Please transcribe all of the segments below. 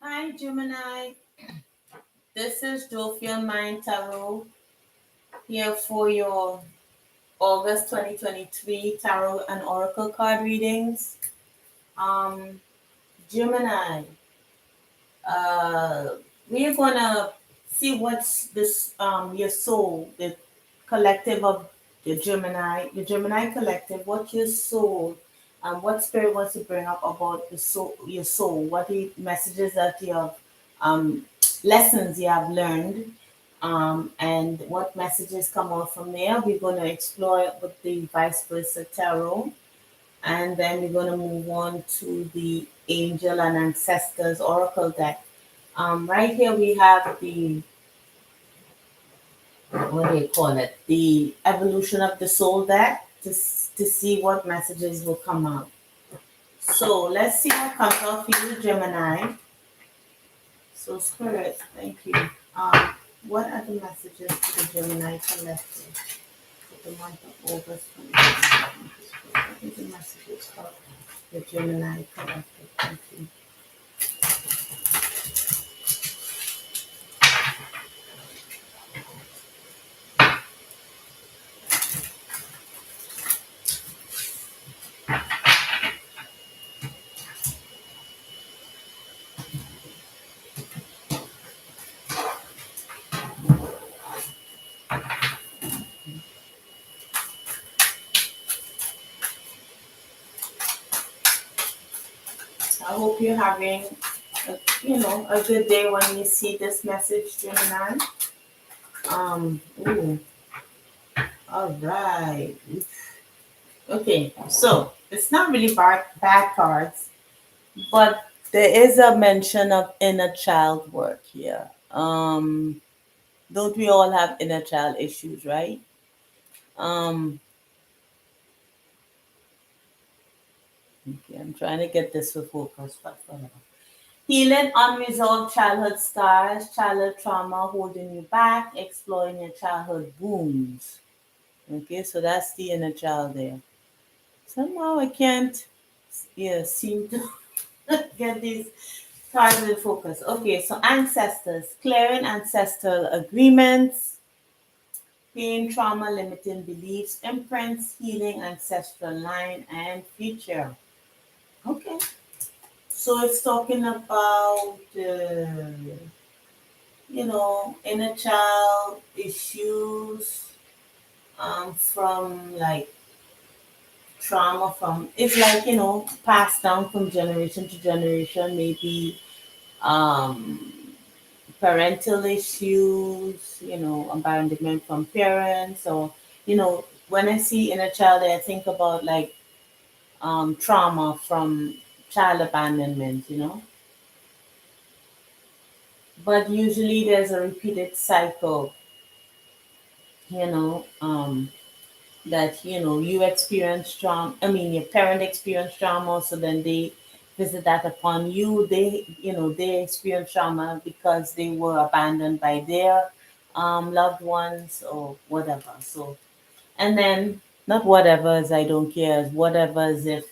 Hi, Gemini. This is Dofia Mind Tarot here for your August 2023 Tarot and Oracle card readings. Um, Gemini, uh, we're gonna see what's this your soul, the collective of the Gemini collective. What your soul, what spirit wants to bring up about the soul, your soul. What the messages that you have, um, lessons you have learned, and what messages come out from there. We're gonna explore it with the vice versa tarot, and then we're gonna move on to the angel and ancestors oracle deck. Right here we have the, what do you call it? The evolution of the soul deck to see what messages will come out. So let's see what comes out for you, Gemini. So spirit, thank you. What are the messages to the Gemini collective for the month of August 2023? What are the messages for the Gemini collective? Thank you. I hope you're having a good day when you see this message, Gemini. Ooh, all right. Okay, so it's not really bad cards, but there is a mention of inner child work here. Don't we all have inner child issues, right? Um, okay, I'm trying to get this to focus, but whatever. Healing unresolved childhood scars, childhood trauma holding you back, exploring your childhood wounds. Okay, so that's the inner child there. Somehow I can't, seem to get these cards in focus. Okay, so ancestors, clearing ancestral agreements, pain, trauma, limiting beliefs, imprints, healing ancestral line and future. Okay, so it's talking about, inner child issues, from like trauma from, it's like, passed down from generation to generation, maybe um parental issues, abandonment from parents, or when I see inner child, I think about like trauma from child abandonment, but usually there's a repeated cycle, you know, um, that you experience trauma. I mean, your parent experienced trauma, so then they visit that upon you. They experience trauma because they were abandoned by their loved ones or whatever. So, and then not whatever as I don't care, as whatever as if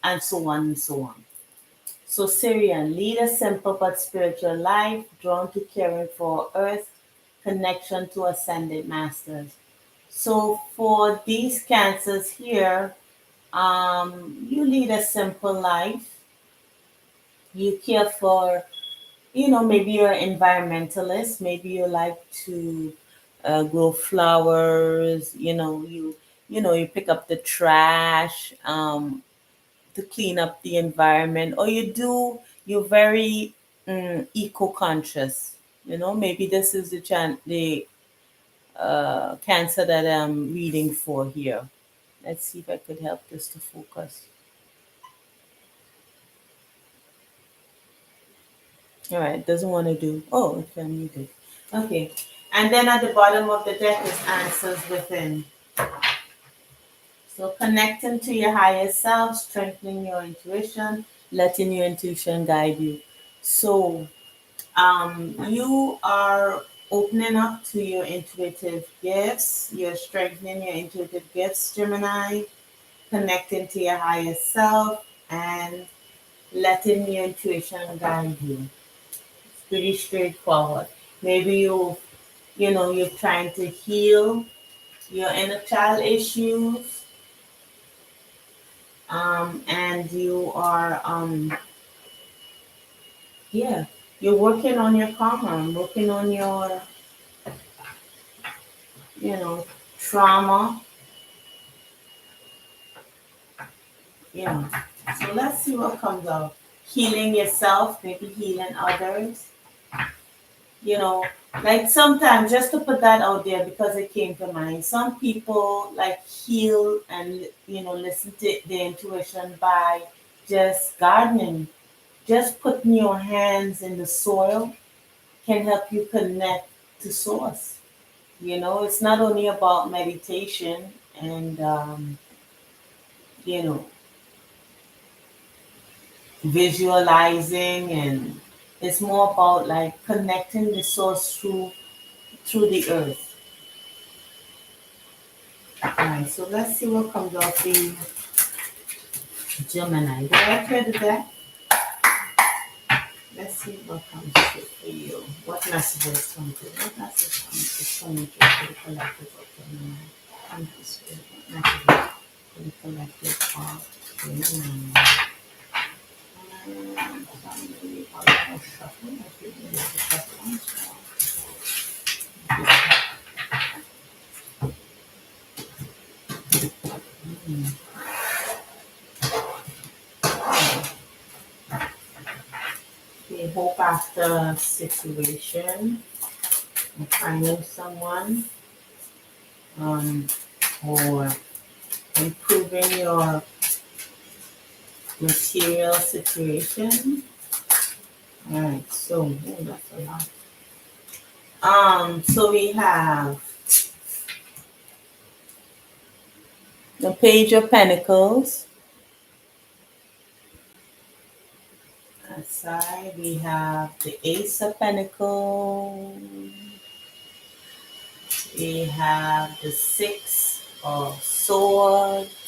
and so on and so on. So Syrian, lead a simple but spiritual life, drawn to caring for earth, connection to ascended masters. So for these cancers here, you lead a simple life. You care for, maybe you're an environmentalist. Maybe you like to grow flowers. You pick up the trash to clean up the environment, or you're very eco-conscious. Maybe this is the cancer that I'm reading for here. Let's see if I could help this to focus. All right, doesn't want to do. Oh, okay, I muted. Okay, and then at the bottom of the deck is answers within. So connecting to your higher self, strengthening your intuition, letting your intuition guide you. So you are opening up to your intuitive gifts. You're strengthening your intuitive gifts, Gemini, connecting to your higher self, and letting your intuition guide you. pretty straightforward. Maybe you're trying to heal your inner child issues, and you are, yeah, you're working on your karma, working on your, you know, trauma, yeah. So let's see what comes out. Healing yourself, maybe healing others. You know, like sometimes, just to put that out there because it came to mind, some people like heal and, listen to their intuition by just gardening. Just putting your hands in the soil can help you connect to source. It's not only about meditation and, you know, visualizing, and it's more about like connecting the source through the earth. Alright, so let's see what comes out for you, Gemini. Did I clear the deck? Let's see what comes through for you. What messages come through? What messages coming through for the collective of Gemini? Come through, Spirit. What messages for the collective of Gemini? Family, all of shuffle. I think we need to shuffle one. Okay, hope after situation, finding someone, or improving your material situation. All right, so that's a lot. So we have the Page of Pentacles. Aside, we have the Ace of Pentacles. We have the Six of Swords.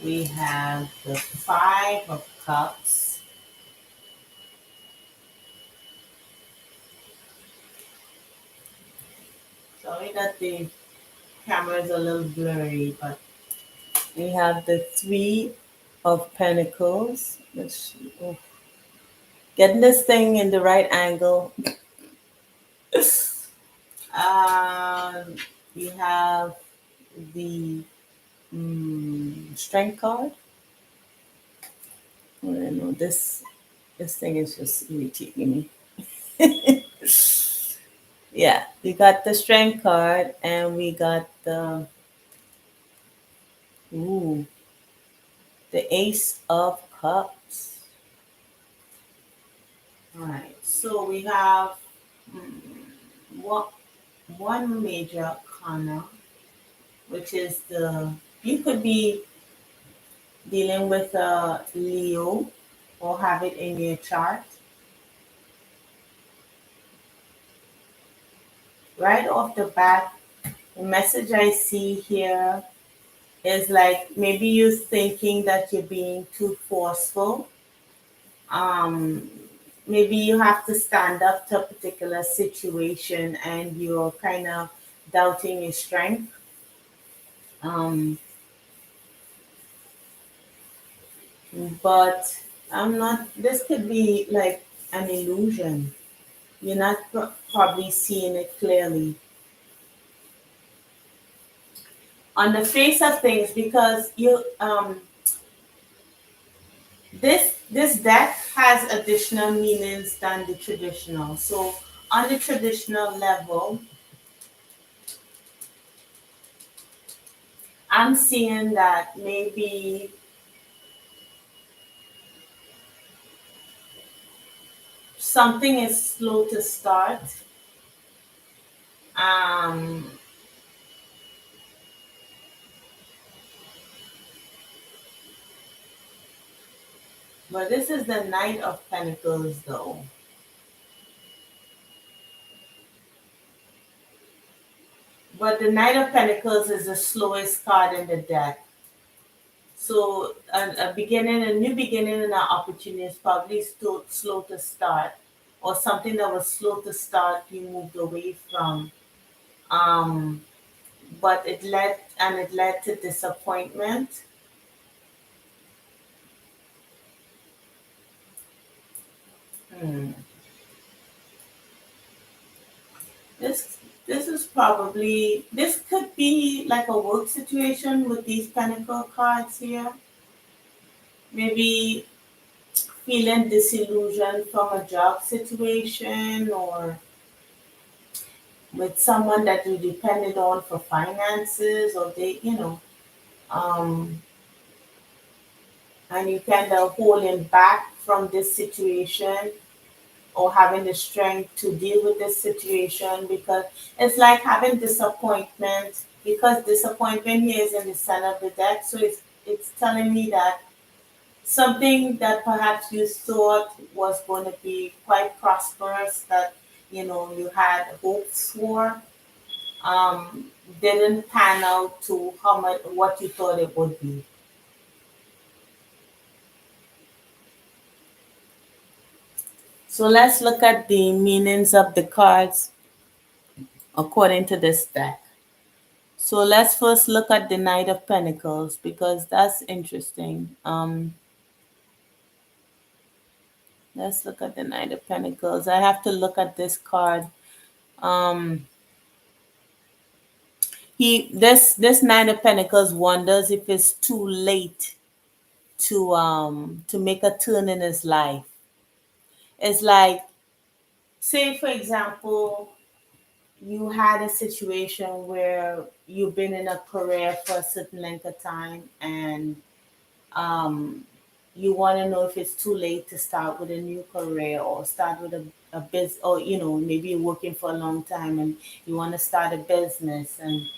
We have the Five of Cups. Sorry that the camera is a little blurry, but we have the Three of Pentacles. Getting this thing in the right angle. Um, we have the Strength card. I don't know, this thing is just irritating me. Yeah, we got the Strength card, and we got ooh, the Ace of Cups. All right, so we have what one major arcana, which is you could be dealing with a Leo or have it in your chart. Right off the bat, the message I see here is like maybe you're thinking that you're being too forceful. Um, Maybe you have to stand up to a particular situation and you're kind of doubting your strength. Um, but I'm not, this could be like an illusion. You're not probably seeing it clearly on the face of things because this deck has additional meanings than the traditional. So on the traditional level, I'm seeing that maybe something is slow to start. Um, but this is the Knight of Pentacles, though. But the Knight of Pentacles is the slowest card in the deck. So a beginning, a new beginning and an opportunity is probably slow to start, or something that was slow to start you moved away from. Um, but it led to disappointment. Hmm. This this is probably this could be like a work situation with these pentacle cards here. Maybe feeling disillusioned from a job situation, or with someone that you depended on for finances, or um, and you kind of holding back from this situation, or having the strength to deal with this situation, because it's like having disappointment, because disappointment here is in the center of the deck. So it's telling me that something that perhaps you thought was going to be quite prosperous, that you had hopes for, um, didn't pan out to how much what you thought it would be. So let's look at the meanings of the cards according to this deck. So let's first look at the Knight of Pentacles, because that's interesting. Let's look at the Knight of Pentacles. I have to look at this card. Um, this Nine of Pentacles wonders if it's too late to make a turn in his life. It's like, say for example, you had a situation where you've been in a career for a certain length of time, and um, you want to know if it's too late to start with a new career, or start with a business, or maybe you're working for a long time and you want to start a business, and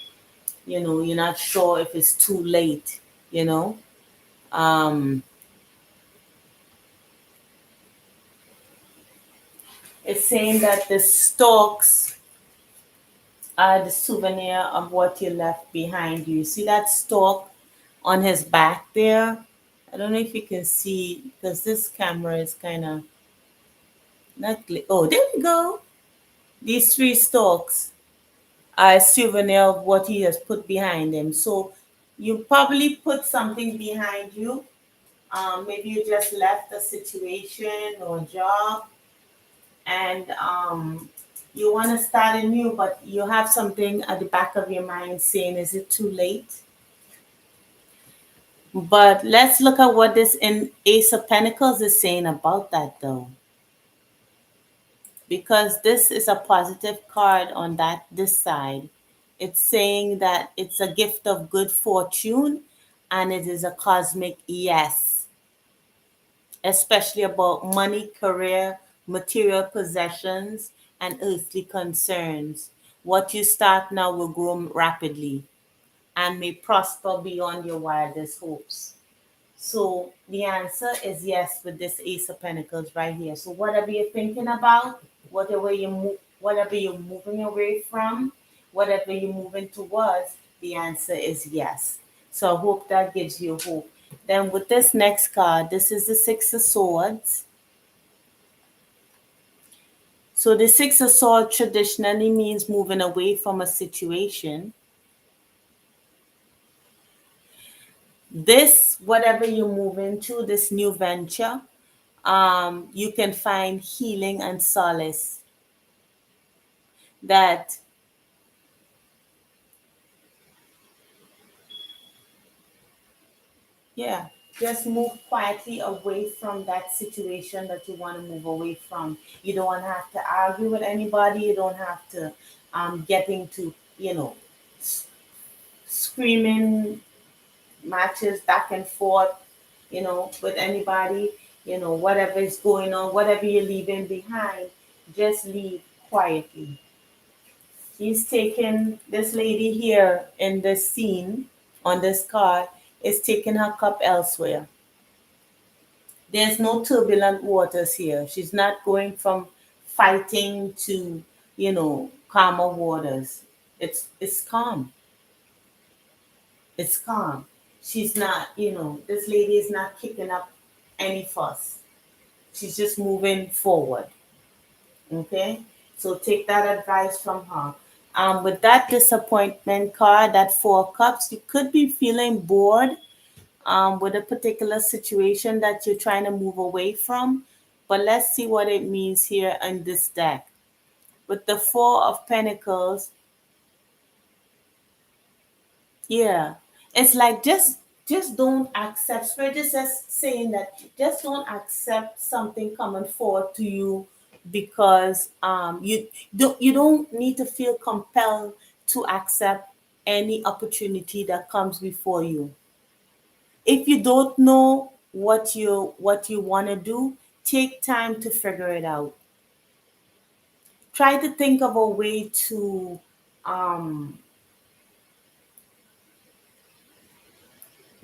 you're not sure if it's too late. you know um, it's saying that the stalks are the souvenir of what you left behind you. See that stalk on his back there? I don't know if you can see, because this camera is kind of not oh, there we go. These three stalks are a souvenir of what he has put behind him. So you probably put something behind you. Maybe you just left a situation or job, and you want to start anew, but you have something at the back of your mind saying, is it too late? But let's look at what this in Ace of Pentacles is saying about that, though, because this is a positive card on this side. It's saying that it's a gift of good fortune, and it is a cosmic yes, especially about money, career, material possessions, and earthly concerns. What you start now will grow rapidly and may prosper beyond your wildest hopes. So the answer is yes with this Ace of Pentacles right here. So whatever you're thinking about, whatever you're moving away from, whatever you're moving towards, the answer is yes. So I hope that gives you hope. Then with this next card, this is the Six of Swords. So the Six of Swords traditionally means moving away from a situation. This, whatever you move into, this new venture, you can find healing and solace. That, yeah, just move quietly away from that situation that you want to move away from. You don't have to argue with anybody. You don't have to get into, screaming matches back and forth, with anybody. Whatever is going on, whatever you're leaving behind, just leave quietly. He's taken this lady here in this scene on this card is taking her cup elsewhere. There's no turbulent waters here. She's not going from fighting to, calmer waters. It's calm. It's calm. She's not, this lady is not kicking up any fuss. She's just moving forward. Okay? So take that advice from her. With that disappointment card, that Four of Cups, you could be feeling bored with a particular situation that you're trying to move away from. But let's see what it means here in this deck. With the Four of Pentacles, yeah, it's like just don't accept. Spirit is just saying that just don't accept something coming forward to you because you don't need to feel compelled to accept any opportunity that comes before you. If you don't know what you want to do, take time to figure it out. Try to think of a way to um,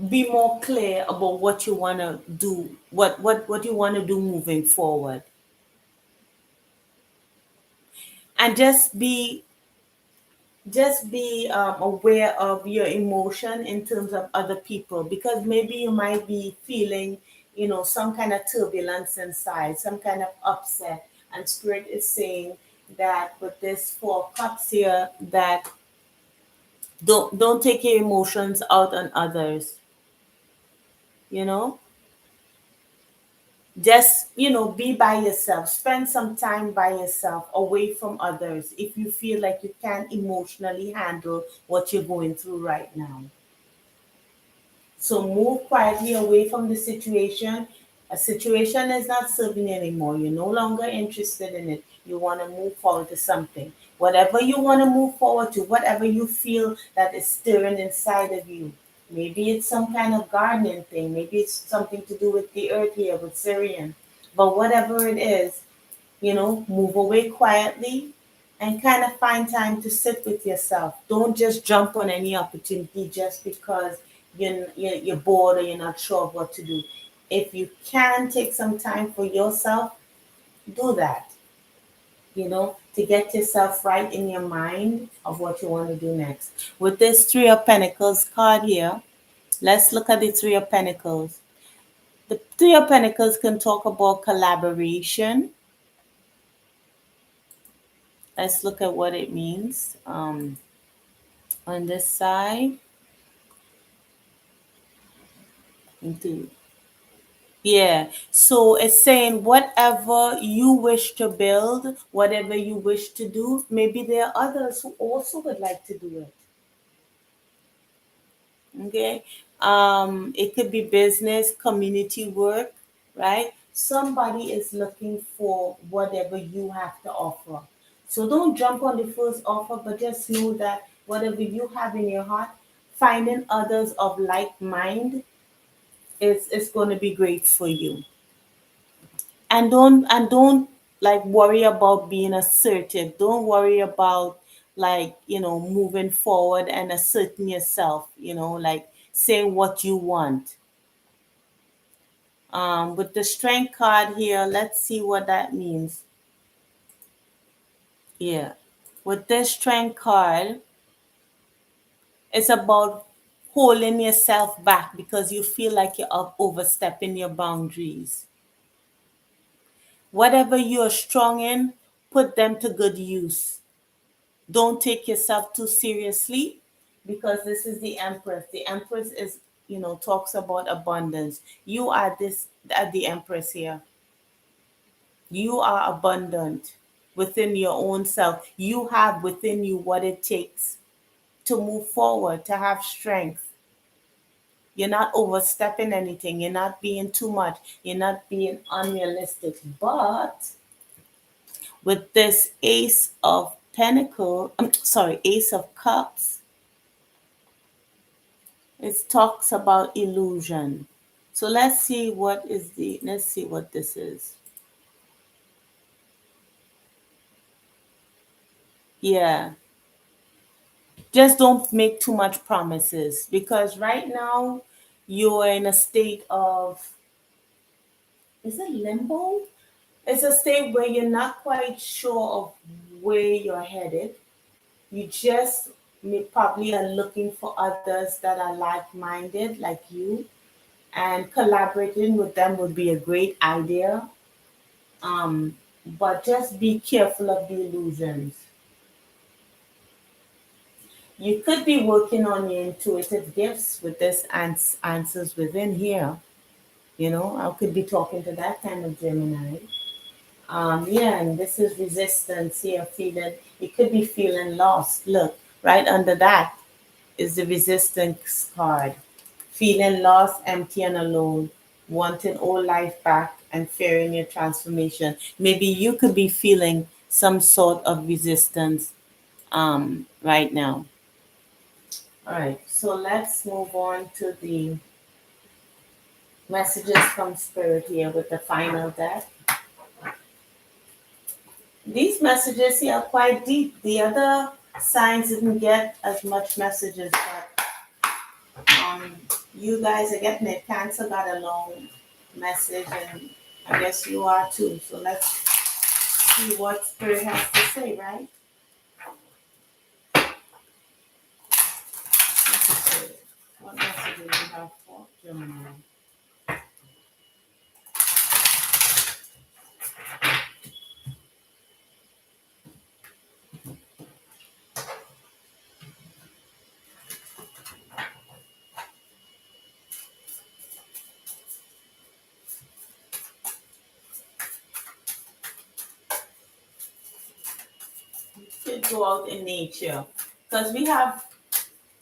be more clear about what you want to do, what you want to do moving forward, and just be aware of your emotion in terms of other people, because maybe you might be feeling some kind of turbulence inside, some kind of upset, and spirit is saying that with this Four of Cups here, that don't take your emotions out on others, you know just be by yourself, spend some time by yourself away from others if you feel like you can't emotionally handle what you're going through right now. So move quietly away from the situation. A situation is not serving you anymore. You're no longer interested in it. You want to move forward to something. Whatever you want to move forward to, whatever you feel that is stirring inside of you. Maybe it's some kind of gardening thing. Maybe it's something to do with the earth here, with Syrian. But whatever it is, move away quietly and kind of find time to sit with yourself. Don't just jump on any opportunity just because you're bored or you're not sure of what to do. If you can take some time for yourself, do that, to get yourself right in your mind of what you want to do next. With this Three of Pentacles card here, let's look at the Three of Pentacles. The Three of Pentacles can talk about collaboration. Let's look at what it means on this side. Into Yeah, so it's saying whatever you wish to build, whatever you wish to do, maybe there are others who also would like to do it. Okay, it could be business, community work, right? Somebody is looking for whatever you have to offer. So don't jump on the first offer, but just know that whatever you have in your heart, finding others of like mind is going to be great for you. And don't like worry about being assertive. Don't worry about like moving forward and asserting yourself, like saying what you want. With the strength card here, let's see what that means. Yeah, with this strength card, it's about holding yourself back because you feel like you're overstepping your boundaries. Whatever you're strong in, put them to good use. Don't take yourself too seriously, because this is the Empress. The Empress is, talks about abundance. You are this at the Empress here. You are abundant within your own self. You have within you what it takes to move forward, to have strength. You're not overstepping anything. You're not being too much. You're not being unrealistic. But with this Ace of Cups, it talks about illusion. So let's see what this is. Yeah. Just don't make too much promises, because right now you're in a state of, is it limbo? It's a state where you're not quite sure of where you're headed. You just probably are looking for others that are like-minded like you, and collaborating with them would be a great idea. Um, but just be careful of the illusions. You could be working on your intuitive gifts with this answers within here. I could be talking to that kind of Gemini. Yeah, and this is resistance here, feeling, you could be feeling lost. Look, right under that is the resistance card. Feeling lost, empty, and alone, wanting all life back, and fearing your transformation. Maybe you could be feeling some sort of resistance right now. All right, so let's move on to the messages from Spirit here with the final deck. These messages here are quite deep. The other signs didn't get as much messages, but you guys are getting it. Cancer got a long message, and I guess you are too. So let's see what Spirit has to say, right? What message do you have for Gemini? Could go out in nature because we have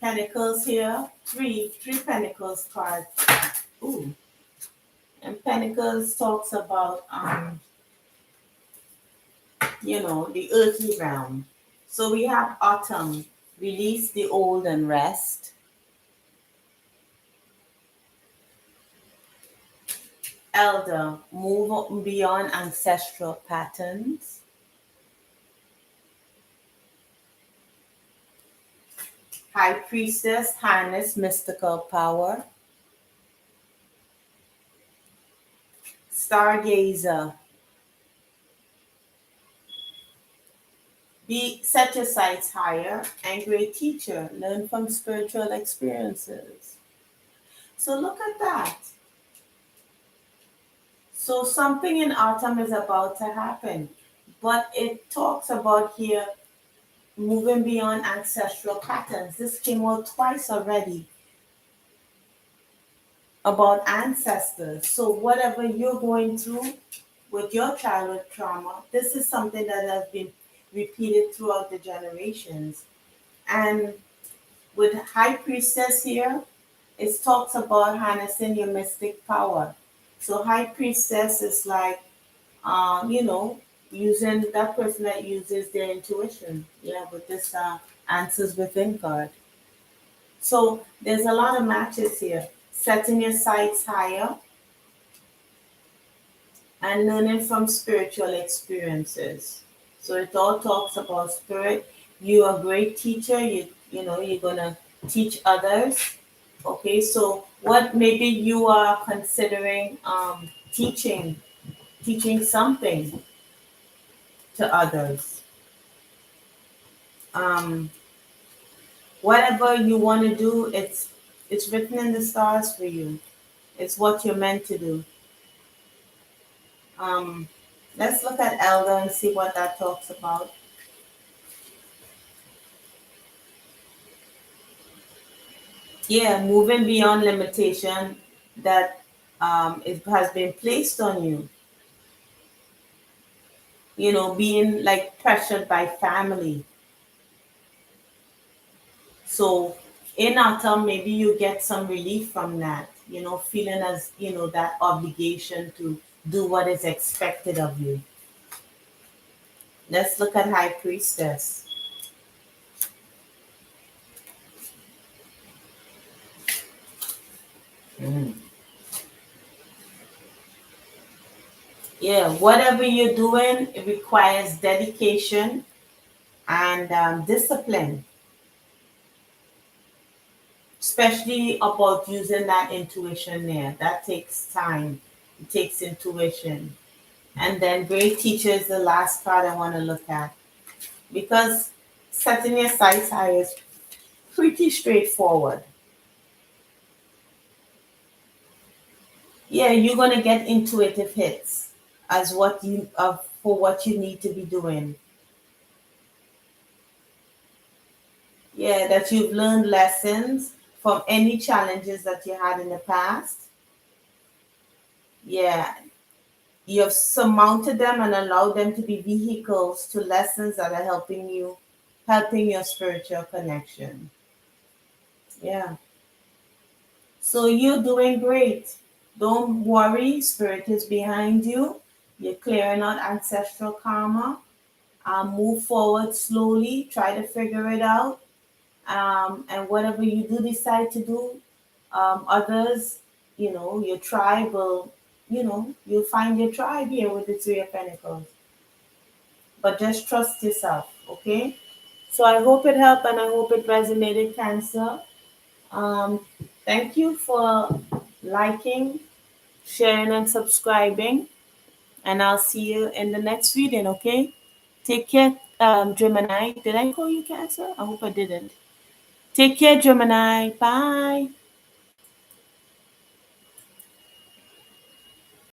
Pentacles here, three Pentacles cards. Ooh, and Pentacles talks about the earthly realm. So we have autumn, release the old and rest. Elder, move beyond ancestral patterns. High priestess, harness mystical power. Stargazer, set your sights higher. And great teacher, learn from spiritual experiences. So look at that. So something in autumn is about to happen, but it talks about here moving beyond ancestral patterns. This came out twice already about ancestors. So whatever you're going through with your childhood trauma, this is something that has been repeated throughout the generations. And with High Priestess here, it talks about harnessing your mystic power. So High Priestess is like, using that person that uses their intuition. Yeah, with this answers within card. So there's a lot of matches here. Setting your sights higher and learning from spiritual experiences. So it all talks about spirit. You are a great teacher. You're gonna teach others. Okay, so what maybe you are considering teaching something to others. Um, Whatever you want to do, it's written in the stars for you. It's what you're meant to do. Um, let's look at Elder and see what that talks about. Yeah, moving beyond limitation that it has been placed on you. Being like pressured by family. So in autumn, maybe you get some relief from that. Feeling as that obligation to do what is expected of you. Let's look at High Priestess. Mm. Yeah, whatever you're doing, it requires dedication and discipline, especially about using that intuition there. That takes time, it takes intuition. And then great teacher is the last card I want to look at because setting your sights high is pretty straightforward. Yeah, you're gonna get intuitive hits as what you for what you need to be doing. Yeah, that you've learned lessons from any challenges that you had in the past. Yeah, you have surmounted them and allowed them to be vehicles to lessons that are helping you, helping your spiritual connection. Yeah. So you're doing great. Don't worry, spirit is behind you. You're clearing out ancestral karma. Move forward slowly, try to figure it out. And whatever you do decide to do, others, your tribe will, you'll find your tribe here with the Three of Pentacles. But just trust yourself, okay? So I hope it helped and I hope it resonated, Cancer. Um, Thank you for liking, sharing, and subscribing. And I'll see you in the next reading, okay? Take care, Gemini. Did I call you Cancer? I hope I didn't. Take care, Gemini. Bye.